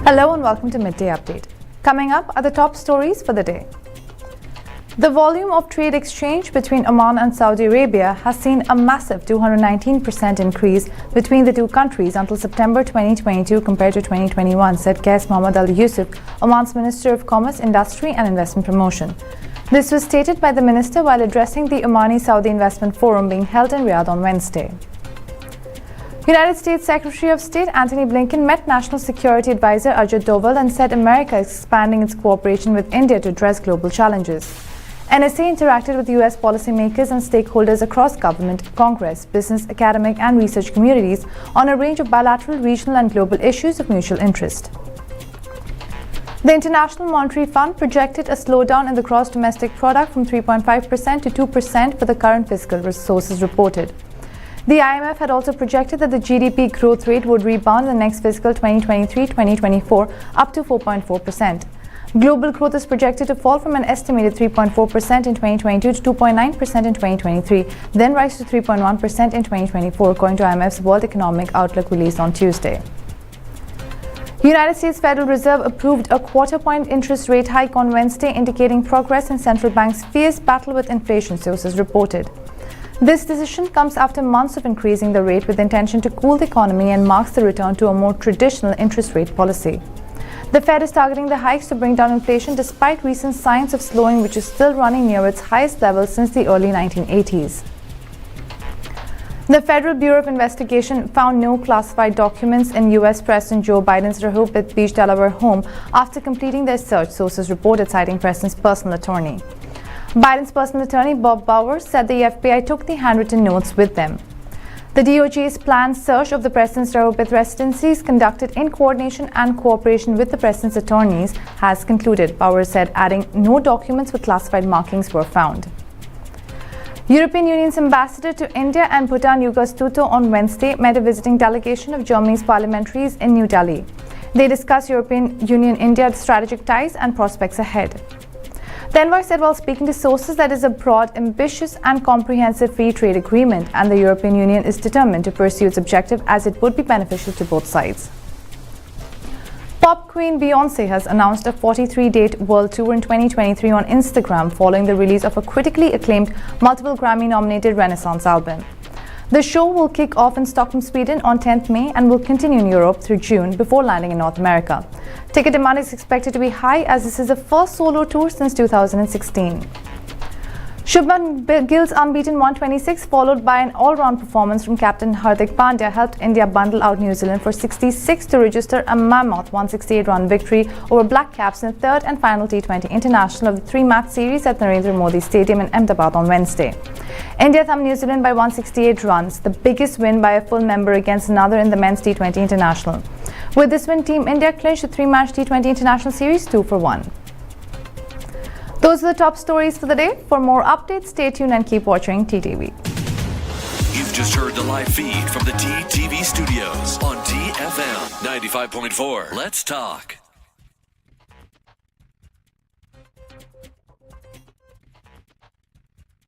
Hello and welcome to Midday Update. Coming up are the top stories for the day. The volume of trade exchange between Oman and Saudi Arabia has seen a massive 219% increase between the two countries until September 2022 compared to 2021, said Qais Mohammad Al Yusuf, Oman's Minister of Commerce, Industry and Investment Promotion. This was stated by the minister while addressing the Omani-Saudi Investment Forum being held in Riyadh on Wednesday. United States Secretary of State Antony Blinken met National Security Advisor Ajit Doval and said America is expanding its cooperation with India to address global challenges. NSA interacted with U.S. policymakers and stakeholders across government, Congress, business, academic and research communities on a range of bilateral, regional and global issues of mutual interest. The International Monetary Fund projected a slowdown in the gross domestic product from 3.5% to 2% for the current fiscal, sources reported. The IMF had also projected that the GDP growth rate would rebound in the next fiscal 2023-2024 up to 4.4%. Global growth is projected to fall from an estimated 3.4% in 2022 to 2.9% in 2023, then rise to 3.1% in 2024, according to IMF's World Economic Outlook released on Tuesday. United States Federal Reserve approved a quarter-point interest rate hike on Wednesday, indicating progress in central bank's fierce battle with inflation, sources reported. This decision comes after months of increasing the rate with the intention to cool the economy and marks the return to a more traditional interest rate policy. The Fed is targeting the hikes to bring down inflation despite recent signs of slowing, which is still running near its highest level since the early 1980s. The Federal Bureau of Investigation found no classified documents in U.S. President Joe Biden's Rehoboth Beach, Delaware home after completing their search, sources reported, citing President's personal attorney. Biden's personal attorney, Bob Bowers, said the FBI took the handwritten notes with them. The DOJ's planned search of the President's Rehoboth residencies, conducted in coordination and cooperation with the President's attorneys, has concluded, Bowers said, adding no documents with classified markings were found. European Union's ambassador to India and Bhutan, Yuga Stuto, on Wednesday met a visiting delegation of Germany's parliamentaries in New Delhi. They discussed European Union-India strategic ties and prospects ahead. The envoy said while speaking to sources that is a broad, ambitious and comprehensive free trade agreement, and the European Union is determined to pursue its objective as it would be beneficial to both sides. Pop queen Beyoncé has announced a 43-date world tour in 2023 on Instagram following the release of a critically acclaimed, multiple Grammy-nominated Renaissance album. The show will kick off in Stockholm, Sweden on 10th May and will continue in Europe through June before landing in North America. Ticket demand is expected to be high as this is the first solo tour since 2016. Shubman Gill's unbeaten 126, followed by an all-round performance from captain Hardik Pandya, helped India bundle out New Zealand for 66 to register a mammoth 168-run victory over Black Caps in the third and final T20 international of the three-match series at Narendra Modi Stadium in Ahmedabad on Wednesday. India thumped New Zealand by 168 runs, the biggest win by a full member against another in the men's T20 international. With this win, Team India clinched the three-match T20 international series 2-1. Those are the top stories for the day. For more updates, stay tuned and keep watching TTV. You've just heard the live feed from the TTV studios on TFM 95.4. Let's talk.